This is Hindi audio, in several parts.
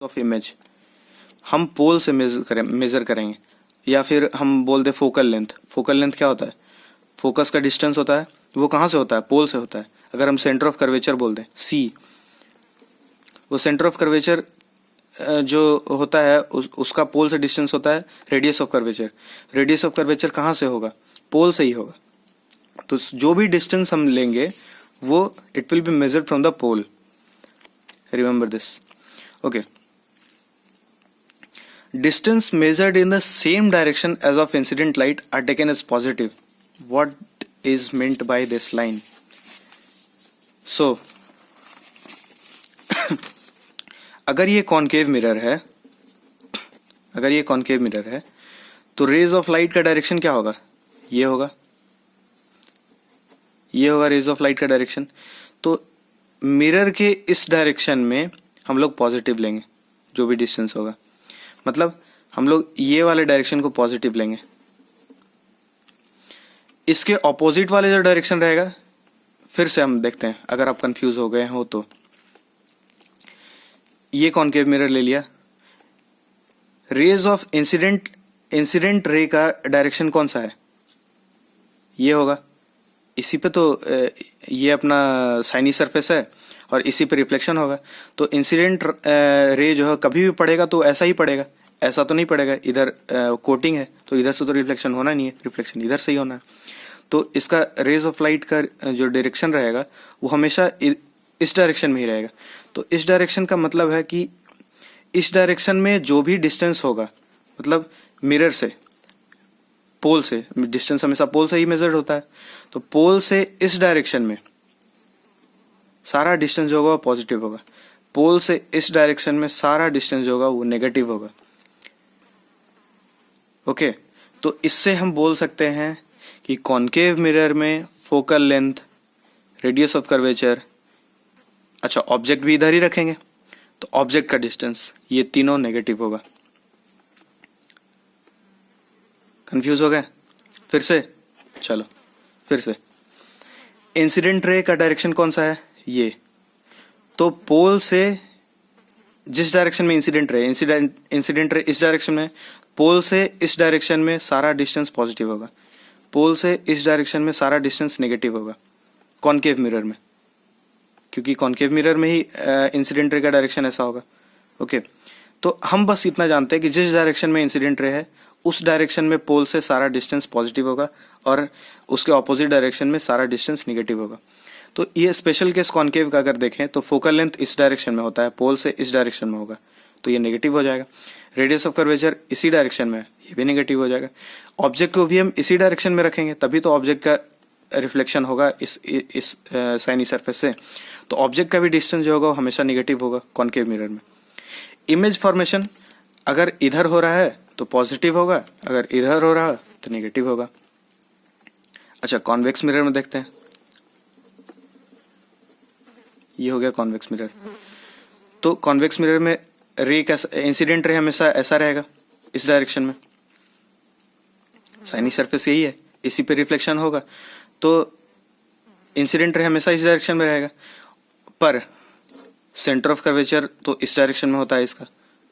ऑफ इमेज हम पोल से मेजर करेंगे, या फिर हम बोल दे फोकल लेंथ। फोकल लेंथ क्या होता है? फोकस का डिस्टेंस होता है, वो कहाँ से होता है? पोल से होता है। अगर हम सेंटर ऑफ कर्वेचर बोल दें सी, वो सेंटर ऑफ कर्वेचर जो होता है उसका पोल से डिस्टेंस होता है radius of curvature. Radius of curvature कहाँ से होगा? पोल से ही होगा। तो जो भी डिस्टेंस हम लेंगे वो it will be measured from the pole. Remember this, okay. Distance measured in the same direction as of incident light are taken as positive. What is meant by this line? So, अगर ये कॉन्केव मिरर है, तो रेज ऑफ लाइट का डायरेक्शन क्या होगा? ये होगा रेज ऑफ लाइट का डायरेक्शन। तो मिरर के इस डायरेक्शन में हम लोग पॉजिटिव लेंगे, जो भी डिस्टेंस होगा। मतलब हम लोग ये वाले डायरेक्शन को पॉजिटिव लेंगे। इसके ऑपोजिट वाले जो डायरेक्शन रहेगा, फिर से हम देखते हैं अगर आप कंफ्यूज हो गए हो तो। ये कॉन्केव मिरर ले लिया, रेज ऑफ इंसिडेंट रे का डायरेक्शन कौन सा है? ये होगा। इसी पे तो ये अपना साइनी सरफेस है और इसी पे रिफ्लेक्शन होगा। तो इंसिडेंट रे जो है कभी भी पड़ेगा तो ऐसा ही पड़ेगा, ऐसा तो नहीं पड़ेगा। इधर कोटिंग है तो इधर से तो रिफ्लेक्शन होना नहीं है, रिफ्लेक्शन इधर से ही होना है। तो इसका रेज ऑफ लाइट का जो डायरेक्शन रहेगा वो हमेशा इस डायरेक्शन में ही रहेगा। तो इस डायरेक्शन का मतलब है कि इस डायरेक्शन में जो भी डिस्टेंस होगा, मतलब मिरर से पोल से, डिस्टेंस हमेशा पोल से ही मेजर्ड होता है। तो पोल से इस डायरेक्शन में सारा डिस्टेंस जो होगा वो पॉजिटिव होगा। पोल से इस डायरेक्शन में सारा डिस्टेंस जो होगा वो नेगेटिव होगा। ओके, तो इससे हम बोल सकते हैं कि कॉन्केव मिरर में focal length, radius of curvature, अच्छा ऑब्जेक्ट भी इधर ही रखेंगे तो ऑब्जेक्ट का डिस्टेंस, ये तीनों नेगेटिव होगा। कंफ्यूज हो गए? फिर से चलो, फिर से। इंसिडेंट रे का डायरेक्शन कौन सा है? ये। तो पोल से जिस डायरेक्शन में इंसिडेंट रे इस डायरेक्शन में, पोल से इस डायरेक्शन में सारा डिस्टेंस पॉजिटिव होगा, पोल से इस डायरेक्शन में सारा डिस्टेंस नेगेटिव होगा कॉन्केव मिरर में, क्योंकि कॉन्केव मिरर में ही इंसिडेंट रे का डायरेक्शन ऐसा होगा। ओके, तो हम बस इतना जानते हैं कि जिस डायरेक्शन में इंसिडेंट रे है उस डायरेक्शन में पोल से सारा डिस्टेंस पॉजिटिव होगा और उसके ऑपोजिट डायरेक्शन में सारा डिस्टेंस निगेटिव होगा। तो ये स्पेशल केस कॉन्केव का अगर देखें तो फोकल लेंथ इस डायरेक्शन में होता है, पोल से इस डायरेक्शन में होगा तो ये नेगेटिव हो जाएगा। रेडियस ऑफ कर्वेचर इसी डायरेक्शन में है, ये भी नेगेटिव हो जाएगा। ऑब्जेक्ट को भी हम इसी डायरेक्शन में रखेंगे तभी तो ऑब्जेक्ट का रिफ्लेक्शन होगा इस साइनी सरफेस से। तो ऑब्जेक्ट का भी डिस्टेंस जो होगा वो हमेशा निगेटिव होगा कॉन्केव मिरर में। इमेज फॉर्मेशन अगर इधर हो रहा है तो पॉजिटिव होगा, अगर इधर हो रहा है तो नेगेटिव होगा। अच्छा, कॉन्वेक्स मिरर में देखते हैं। ये हो गया कॉन्वेक्स मिरर। तो कॉन्वेक्स मिरर में रे कैसा, इंसिडेंट रे हमेशा ऐसा रहेगा इस डायरेक्शन में, साइनी सरफेस यही है, इसी पे रिफ्लेक्शन होगा तो इंसिडेंट रे हमेशा इस डायरेक्शन में रहेगा। पर सेंटर ऑफ कर्वेचर तो इस डायरेक्शन में होता है इसका,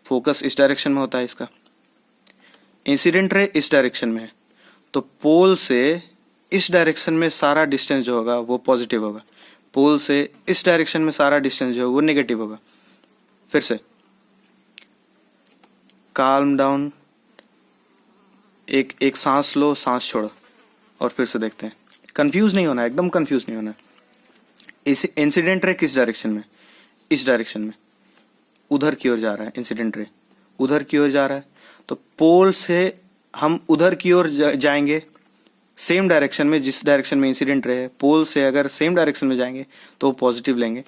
फोकस इस डायरेक्शन में होता है इसका, इंसिडेंट रे इस डायरेक्शन में है। तो पोल से इस डायरेक्शन में सारा डिस्टेंस जो होगा वो पॉजिटिव होगा, पोल से इस डायरेक्शन में सारा डिस्टेंस जो है वो नेगेटिव होगा। फिर से काल्म डाउन, एक सांस लो, सांस छोड़ो और फिर से देखते हैं। कंफ्यूज नहीं होना, एकदम कंफ्यूज नहीं होना। इंसिडेंट रे किस डायरेक्शन में? इस डायरेक्शन में, उधर की ओर जा रहा है इंसिडेंट रे, उधर की ओर जा रहा है। तो पोल से हम उधर की ओर जाएंगे, सेम डायरेक्शन में जिस डायरेक्शन में इंसिडेंट रे है, पोल से अगर सेम डायरेक्शन में जाएंगे तो पॉजिटिव लेंगे,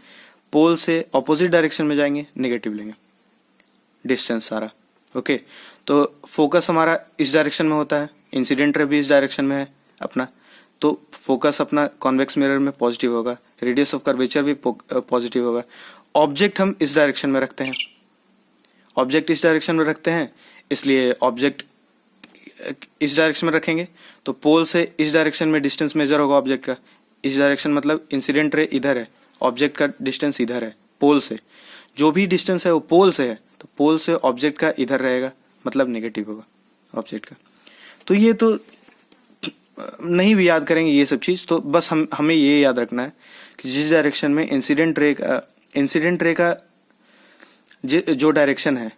पोल से ऑपोजिट डायरेक्शन में जाएंगे नेगेटिव लेंगे डिस्टेंस सारा। ओके, तो फोकस हमारा इस डायरेक्शन में होता है, इंसिडेंट रे भी इस डायरेक्शन में है अपना, तो फोकस अपना कॉन्वेक्स मिरर में पॉजिटिव होगा, रेडियस ऑफ कर्वेचर भी पॉजिटिव होगा। ऑब्जेक्ट हम इस डायरेक्शन में रखते हैं, ऑब्जेक्ट इस डायरेक्शन में रखते हैं, इसलिए ऑब्जेक्ट इस डायरेक्शन में रखेंगे तो पोल से इस डायरेक्शन में डिस्टेंस मेजर होगा ऑब्जेक्ट का। इस डायरेक्शन मतलब इंसिडेंट रे इधर है, ऑब्जेक्ट का डिस्टेंस इधर है पोल से, जो भी डिस्टेंस है वो पोल से है तो पोल से ऑब्जेक्ट का इधर रहेगा, मतलब नेगेटिव होगा ऑब्जेक्ट का। तो ये तो नहीं भी याद करेंगे ये सब चीज, तो बस हमें ये याद रखना है कि जिस डायरेक्शन में इंसिडेंट रे का जो डायरेक्शन है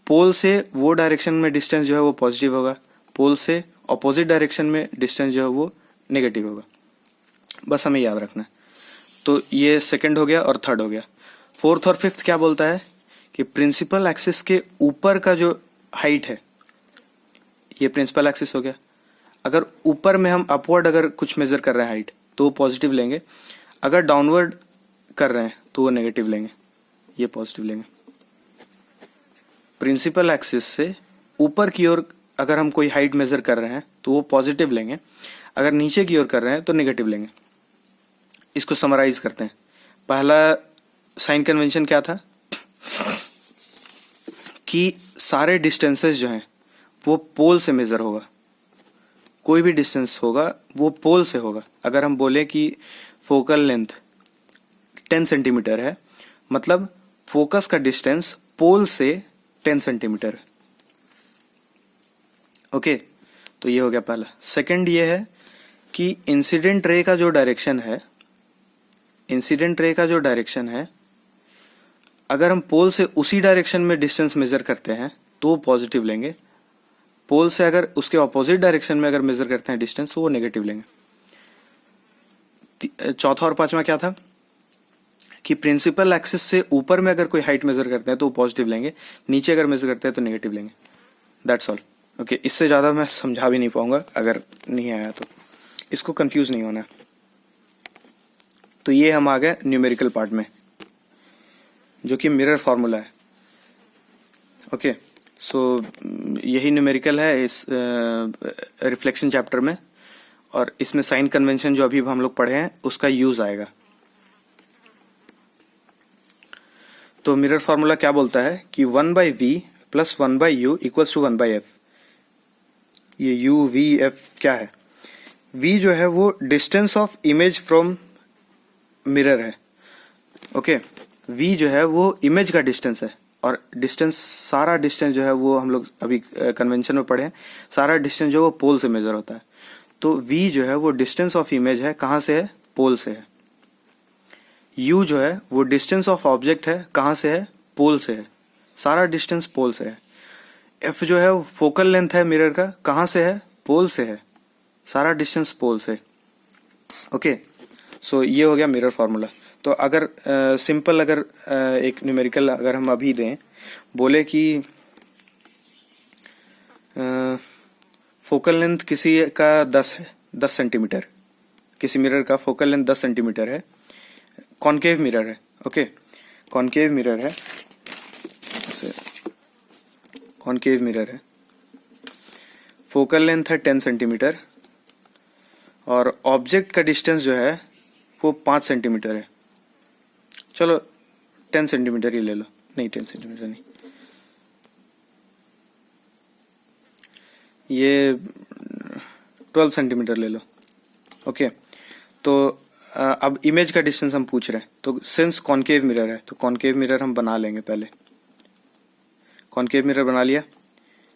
पोल से, वो डायरेक्शन में डिस्टेंस जो है वो पॉजिटिव होगा, पोल से ऑपोजिट डायरेक्शन में डिस्टेंस जो है वो नेगेटिव होगा। बस हमें याद रखना है। तो ये सेकंड हो गया और थर्ड हो गया। फोर्थ और फिफ्थ क्या बोलता है कि प्रिंसिपल एक्सिस के ऊपर का जो हाइट है, ये प्रिंसिपल एक्सिस हो गया। अगर ऊपर में हम अपवर्ड अगर कुछ मेजर कर रहे हैं हाइट, तो वो पॉजिटिव लेंगे। अगर डाउनवर्ड कर रहे हैं तो वो नेगेटिव लेंगे, ये पॉजिटिव लेंगे। प्रिंसिपल एक्सिस से ऊपर की ओर अगर हम कोई हाइट मेजर कर रहे हैं तो वो पॉजिटिव लेंगे, अगर नीचे की ओर कर रहे हैं तो नेगेटिव लेंगे। इसको समराइज करते हैं। पहला साइन कन्वेंशन क्या था कि सारे डिस्टेंसेस जो हैं वो पोल से मेजर होगा। कोई भी डिस्टेंस होगा वो पोल से होगा। अगर हम बोले कि फोकल लेंथ 10 सेंटीमीटर है, मतलब फोकस का डिस्टेंस पोल से 10 सेंटीमीटर है। ओके, तो ये हो गया पहला। सेकंड ये है कि इंसिडेंट रे का जो डायरेक्शन है, अगर हम पोल से उसी डायरेक्शन में डिस्टेंस मेजर करते हैं तो पॉजिटिव लेंगे। पोल से अगर उसके ऑपोजिट डायरेक्शन में अगर मेजर करते हैं डिस्टेंस तो वो नेगेटिव लेंगे। चौथा और पांचवा क्या था कि प्रिंसिपल एक्सिस से ऊपर में अगर कोई हाइट मेजर करते हैं तो वो पॉजिटिव लेंगे, नीचे अगर मेजर करते हैं तो नेगेटिव लेंगे। That's all. ओके, इससे ज्यादा मैं समझा भी नहीं पाऊंगा, अगर नहीं आया तो इसको कंफ्यूज नहीं होना। तो ये हम आ गए न्यूमेरिकल पार्ट में, जो कि मिरर फॉर्मूला है। ओके, सो यही न्यूमेरिकल है इस रिफ्लेक्शन चैप्टर में, और इसमें साइन कन्वेंशन जो अभी हम लोग पढ़े हैं उसका यूज आएगा। तो मिरर फॉर्मूला क्या बोलता है कि 1/v plus 1/u equals to 1/f। ये u v f क्या है? v जो है वो distance of image from mirror है। ओके, v जो है वो इमेज का डिस्टेंस है, और डिस्टेंस, सारा डिस्टेंस जो है वो हम लोग अभी कन्वेंशन में पढ़े हैं, सारा डिस्टेंस जो वो पोल से मेजर होता है। तो v जो है वो डिस्टेंस ऑफ इमेज है, कहाँ से है? पोल से है। u जो है वो डिस्टेंस ऑफ ऑब्जेक्ट है, कहाँ से है? पोल से है। सारा डिस्टेंस पोल से है। f जो है वो फोकल लेंथ है मिरर का, कहाँ से है? पोल से है। सारा डिस्टेंस पोल से। ओके, सो ये हो गया मिरर फॉर्मूला। तो अगर सिंपल अगर एक न्यूमेरिकल अगर हम अभी दें, बोले कि फोकल लेंथ किसी का 10 है, 10 सेंटीमीटर, किसी मिरर का फोकल लेंथ 10 सेंटीमीटर है, कॉनकेव मिरर है। ओके, कॉनकेव मिरर है, कॉनकेव मिरर है, फोकल लेंथ है 10 सेंटीमीटर, और ऑब्जेक्ट का डिस्टेंस जो है वो 5 सेंटीमीटर है। चलो 10 सेंटीमीटर ही ले लो, नहीं 10 सेंटीमीटर नहीं, ये 12 सेंटीमीटर ले लो। ओके, तो अब इमेज का डिस्टेंस हम पूछ रहे हैं, तो सिंस कॉनकेव मिरर है तो कॉनकेव मिरर हम बना लेंगे। पहले कॉनकेव मिरर बना लिया,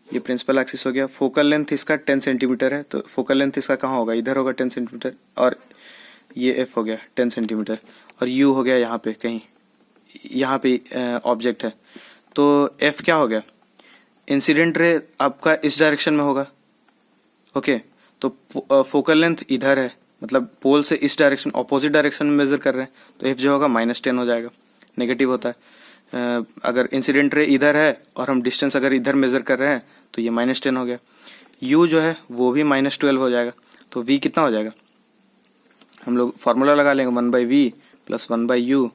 ये प्रिंसिपल एक्सिस हो गया। फोकल लेंथ इसका 10 सेंटीमीटर है, तो फोकल लेंथ इसका कहाँ होगा? इधर होगा 10 सेंटीमीटर, और ये f हो गया 10 सेंटीमीटर, और u हो गया यहाँ पे कहीं, यहाँ पे ऑब्जेक्ट है। तो f क्या हो गया? इंसिडेंट रे आपका इस डायरेक्शन में होगा। ओके, तो फोकल लेंथ इधर है, मतलब पोल से इस डायरेक्शन, ऑपोजिट डायरेक्शन में मेजर कर रहे हैं, तो f जो होगा -10 हो जाएगा, नेगेटिव होता है। अगर इंसिडेंट रे इधर है और हम डिस्टेंस अगर इधर मेजर कर रहे हैं तो ये -10 हो गया। u जो है वो भी -12 हो जाएगा। तो v कितना हो जाएगा? हम लोग फार्मूला लगा लेंगे, 1/v plus 1/u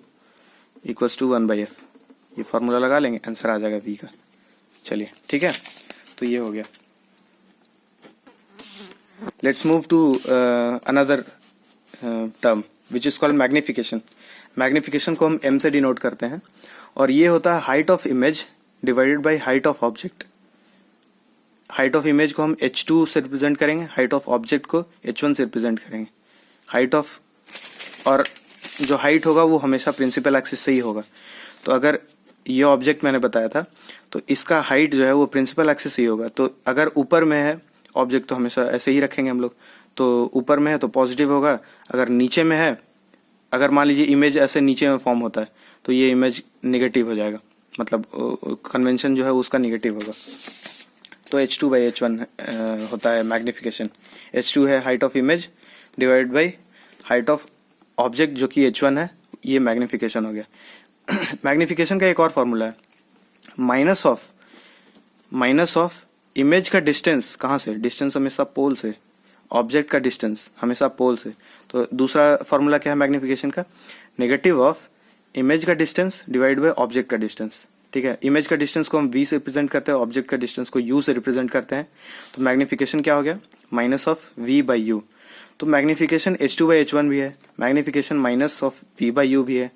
equals to 1/f। ये फार्मूला लगा लेंगे, आंसर आ जाएगा v का। चलिए ठीक है, तो ये हो गया। Let's move to another term which is called magnification. Magnification को हम m से डिनोट करते हैं, और ये होता है height of image divided by height of object. Height of image को हम h2 से रिप्रेजेंट करेंगे, हाइट ऑफ ऑब्जेक्ट को h1 से रिप्रेजेंट करेंगे। हाइट ऑफ, और जो हाइट होगा वो हमेशा प्रिंसिपल एक्सिस से ही होगा। तो अगर ये ऑब्जेक्ट मैंने बताया था, तो इसका हाइट जो है वो प्रिंसिपल एक्सिस ही होगा। तो अगर ऊपर में है ऑब्जेक्ट तो हमेशा ऐसे ही रखेंगे हम लोग, तो ऊपर में है तो पॉजिटिव होगा। अगर नीचे में है, अगर मान लीजिए इमेज ऐसे नीचे में फॉर्म होता है तो ये इमेज नेगेटिव हो जाएगा, मतलब कन्वेंशन जो है उसका नेगेटिव होगा। तो H2/H1 होता है मैग्निफिकेशन। H2 है height of image divide by height of object जो कि H1 है, ये मैग्निफिकेशन हो गया। मैग्निफिकेशन का एक और फॉर्मूला है, माइनस ऑफ इमेज का डिस्टेंस। कहाँ से? डिस्टेंस हमेशा पोल से, ऑब्जेक्ट का डिस्टेंस हमेशा पोल से। तो दूसरा फॉर्मूला क्या है मैग्निफिकेशन का? नेगेटिव ऑफ इमेज का डिस्टेंस डिवाइड बाय ऑब्जेक्ट का डिस्टेंस। ठीक है, इमेज का डिस्टेंस को हम v से रिप्रेजेंट करते हैं, ऑब्जेक्ट का डिस्टेंस को u से रिप्रेजेंट करते हैं। तो मैग्निफिकेशन क्या हो गया? Minus of v by u। तो मैग्निफिकेशन H2/H1 भी है, magnification minus of v by u भी है।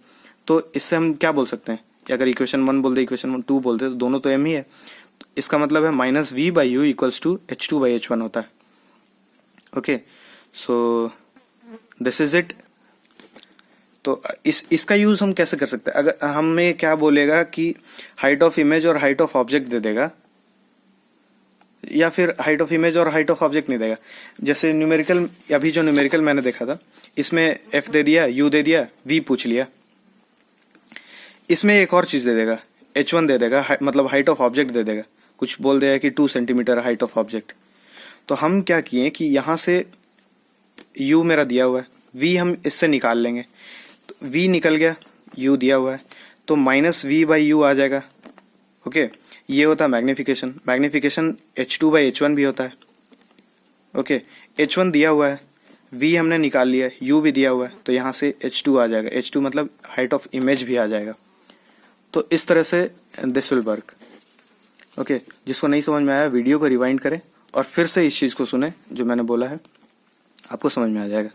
तो इससे हम क्या बोल सकते हैं? अगर इक्वेशन 1 बोल दे, इक्वेशन 2 बोल दे, तो दोनों तो m ही है। तो इसका मतलब है minus v by u equals to H2/H1 होता है। Okay, so this is it. तो इसका यूज हम कैसे कर सकते हैं? अगर हमें क्या बोलेगा कि हाइट ऑफ इमेज और हाइट ऑफ ऑब्जेक्ट दे देगा, या फिर हाइट ऑफ इमेज और हाइट ऑफ ऑब्जेक्ट नहीं देगा। जैसे न्यूमेरिकल, अभी जो न्यूमेरिकल मैंने देखा था, इसमें f दे दिया, u दे दिया, v पूछ लिया। इसमें एक और चीज दे देगा, h1 दे देगा, मतलब हाइट ऑफ ऑब्जेक्ट दे देगा। कुछ बोल देगा कि 2 सेंटीमीटर हाइट ऑफ ऑब्जेक्ट। तो हम क्या किए कि यहाँ से u मेरा दिया हुआ है, v हम इससे निकाल लेंगे। तो v निकल गया, u दिया हुआ है, तो माइनस v बाई u आ जाएगा। ओके, ये होता है मैग्निफिकेशन। मैग्निफिकेशन H2/H1 भी होता है। ओके, H1 दिया हुआ है, v हमने निकाल लिया है, u भी दिया हुआ है, तो यहाँ से H2 आ जाएगा। H2 मतलब हाइट ऑफ इमेज भी आ जाएगा। तो इस तरह से दिस विल वर्क। ओके, जिसको नहीं समझ में आया वीडियो को रिवाइंड करें और फिर से इस चीज़ को सुने जो मैंने बोला है, आपको समझ में आ जाएगा।